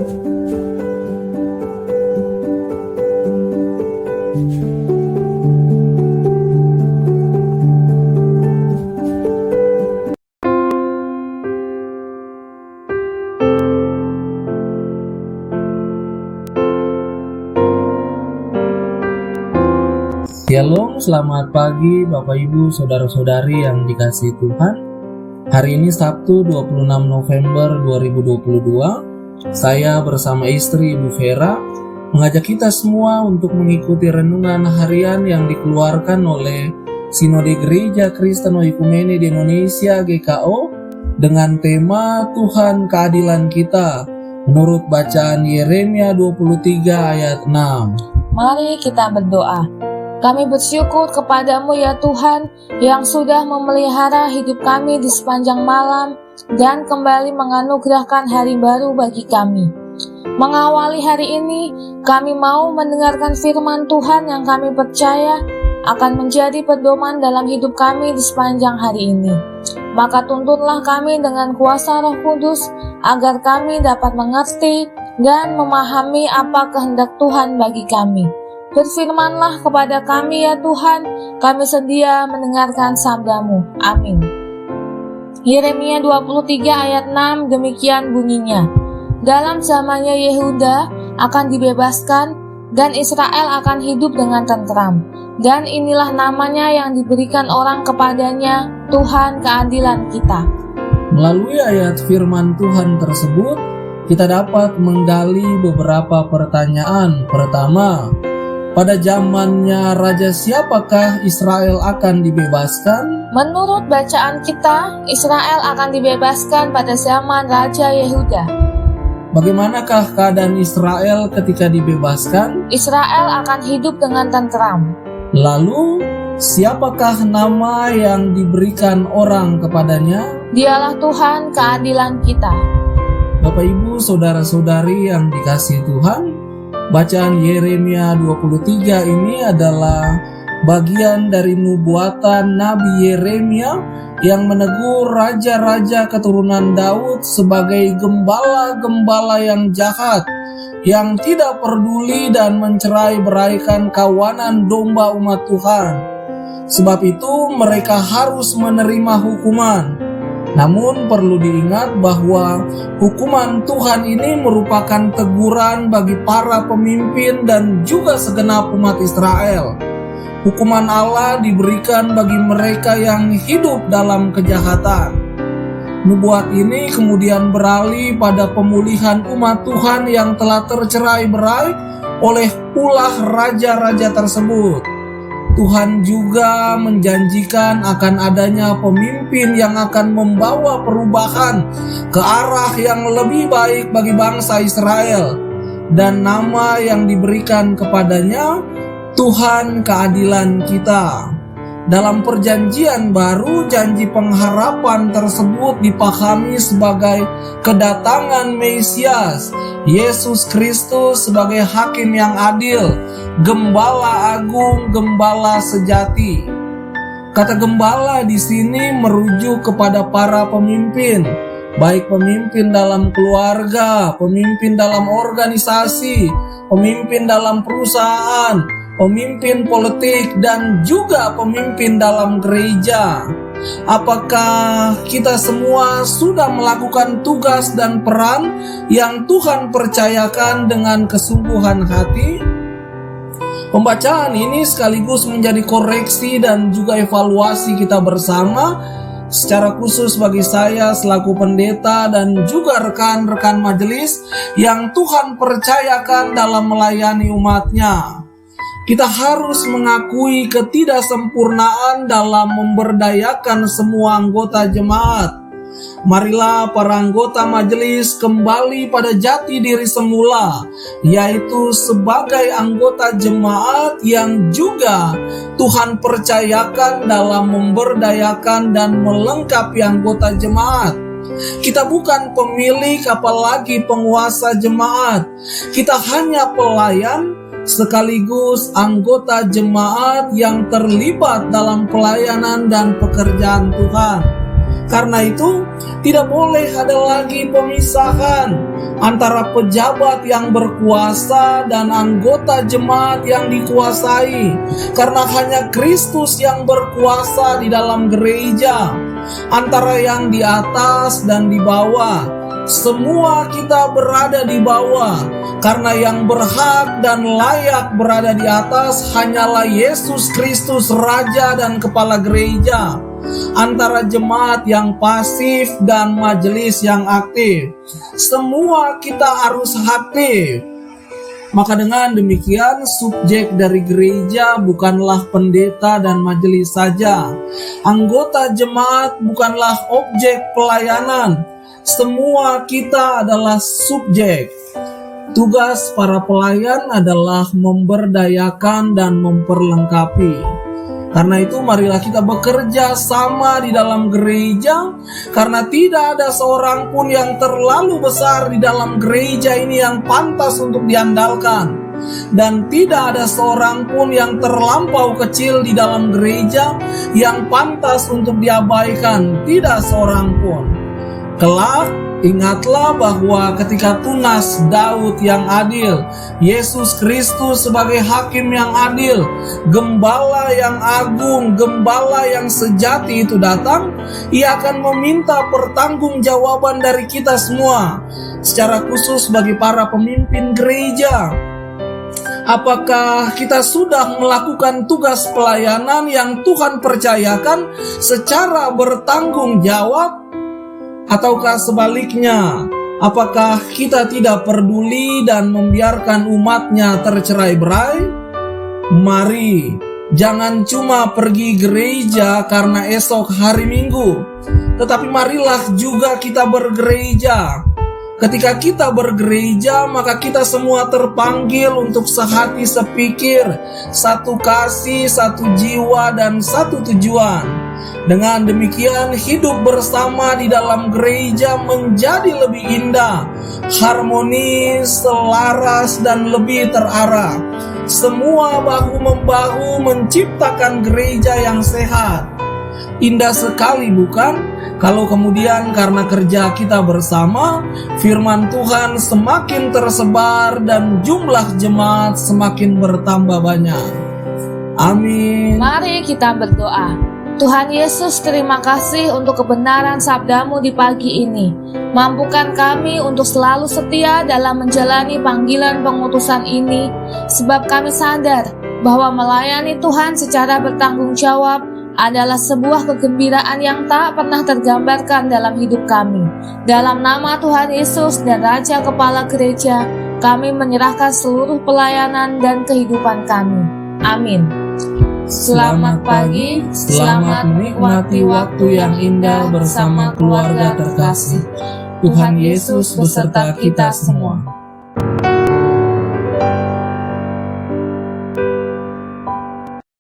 Shalom, selamat pagi Bapak Ibu, Saudara-saudari yang dikasihi Tuhan. Hari ini Sabtu 26 November 2022. Saya bersama istri Ibu Vera mengajak kita semua untuk mengikuti renungan harian yang dikeluarkan oleh Sinode Gereja Kristen Oikumene di Indonesia GKO dengan tema Tuhan Keadilan Kita menurut bacaan Yeremia 23 ayat 6. Mari kita berdoa. Kami bersyukur kepadamu ya Tuhan yang sudah memelihara hidup kami di sepanjang malam dan kembali menganugerahkan hari baru bagi kami. Mengawali hari ini, kami mau mendengarkan firman Tuhan yang kami percaya akan menjadi pedoman dalam hidup kami di sepanjang hari ini. Maka tuntunlah kami dengan kuasa Roh Kudus agar kami dapat mengerti dan memahami apa kehendak Tuhan bagi kami. Berfirmanlah kepada kami ya Tuhan, kami sedia mendengarkan sabda-Mu. Amin. Yeremia 23 ayat 6 demikian bunyinya. Dalam zamannya Yehuda akan dibebaskan dan Israel akan hidup dengan tentram. Dan inilah namanya yang diberikan orang kepadanya, Tuhan Keadilan Kita. Melalui ayat firman Tuhan tersebut, kita dapat menggali beberapa pertanyaan. Pertama, pada zamannya Raja siapakah Israel akan dibebaskan? Menurut bacaan kita, Israel akan dibebaskan pada zaman Raja Yehuda. Bagaimanakah keadaan Israel ketika dibebaskan? Israel akan hidup dengan tentram. Lalu, siapakah nama yang diberikan orang kepadanya? Dialah Tuhan Keadilan Kita. Bapak Ibu, Saudara-saudari yang dikasihi Tuhan, bacaan Yeremia 23 ini adalah bagian dari nubuatan Nabi Yeremia yang menegur raja-raja keturunan Daud sebagai gembala-gembala yang jahat, yang tidak peduli dan mencerai-beraikan kawanan domba umat Tuhan. Sebab itu mereka harus menerima hukuman. Namun perlu diingat bahwa hukuman Tuhan ini merupakan teguran bagi para pemimpin dan juga segenap umat Israel. Hukuman Allah diberikan bagi mereka yang hidup dalam kejahatan. Nubuat ini kemudian beralih pada pemulihan umat Tuhan yang telah tercerai-berai oleh ulah raja-raja tersebut. Tuhan juga menjanjikan akan adanya pemimpin yang akan membawa perubahan ke arah yang lebih baik bagi bangsa Israel, dan nama yang diberikan kepadanya Tuhan Keadilan Kita. Dalam perjanjian baru, janji pengharapan tersebut dipahami sebagai kedatangan Mesias, Yesus Kristus sebagai hakim yang adil, gembala agung, gembala sejati. Kata gembala di sini merujuk kepada para pemimpin, baik pemimpin dalam keluarga, pemimpin dalam organisasi, pemimpin dalam perusahaan, pemimpin politik, dan juga pemimpin dalam gereja. Apakah kita semua sudah melakukan tugas dan peran yang Tuhan percayakan dengan kesungguhan hati? Pembacaan ini sekaligus menjadi koreksi dan juga evaluasi kita bersama, secara khusus bagi saya selaku pendeta dan juga rekan-rekan majelis yang Tuhan percayakan dalam melayani umatnya. Kita harus mengakui ketidaksempurnaan dalam memberdayakan semua anggota jemaat. Marilah para anggota majelis kembali pada jati diri semula, yaitu sebagai anggota jemaat yang juga Tuhan percayakan dalam memberdayakan dan melengkapi anggota jemaat. Kita bukan pemilik apalagi penguasa jemaat. Kita hanya pelayan sekaligus anggota jemaat yang terlibat dalam pelayanan dan pekerjaan Tuhan. Karena itu, tidak boleh ada lagi pemisahan antara pejabat yang berkuasa dan anggota jemaat yang dikuasai, karena hanya Kristus yang berkuasa di dalam gereja, antara yang di atas dan di bawah. Semua kita berada di bawah, karena yang berhak dan layak berada di atas hanyalah Yesus Kristus, Raja dan Kepala Gereja, antara jemaat yang pasif dan majelis yang aktif. Semua kita harus aktif. Maka dengan demikian, subjek dari gereja bukanlah pendeta dan majelis saja. Anggota jemaat bukanlah objek pelayanan. Semua kita adalah subjek. Tugas para pelayan adalah memberdayakan dan memperlengkapi. Karena itu marilah kita bekerja sama di dalam gereja, karena tidak ada seorang pun yang terlalu besar di dalam gereja ini yang pantas untuk diandalkan, dan tidak ada seorang pun yang terlampau kecil di dalam gereja yang pantas untuk diabaikan, tidak seorang pun. Kelak, ingatlah bahwa ketika tunas Daud yang adil, Yesus Kristus sebagai hakim yang adil, gembala yang agung, gembala yang sejati itu datang, ia akan meminta pertanggungjawaban dari kita semua, secara khusus bagi para pemimpin gereja. Apakah kita sudah melakukan tugas pelayanan yang Tuhan percayakan secara bertanggung jawab? Ataukah sebaliknya, apakah kita tidak peduli dan membiarkan umatnya tercerai-berai? Mari, jangan cuma pergi gereja karena esok hari Minggu, tetapi marilah juga kita bergereja. Ketika kita bergereja, maka kita semua terpanggil untuk sehati sepikir, satu kasih, satu jiwa, dan satu tujuan. Dengan demikian, hidup bersama di dalam gereja menjadi lebih indah, harmonis, selaras, dan lebih terarah. Semua bahu-membahu menciptakan gereja yang sehat. Indah sekali, bukan? Kalau kemudian karena kerja kita bersama, firman Tuhan semakin tersebar dan jumlah jemaat semakin bertambah banyak. Amin. Mari kita berdoa. Tuhan Yesus, terima kasih untuk kebenaran sabda-Mu di pagi ini. Mampukan kami untuk selalu setia dalam menjalani panggilan pengutusan ini, sebab kami sadar bahwa melayani Tuhan secara bertanggung jawab adalah sebuah kegembiraan yang tak pernah tergambarkan dalam hidup kami. Dalam nama Tuhan Yesus dan Raja Kepala Gereja, kami menyerahkan seluruh pelayanan dan kehidupan kami. Amin. Selamat pagi, selamat menikmati waktu yang indah bersama keluarga terkasih. Tuhan Yesus beserta kita semua.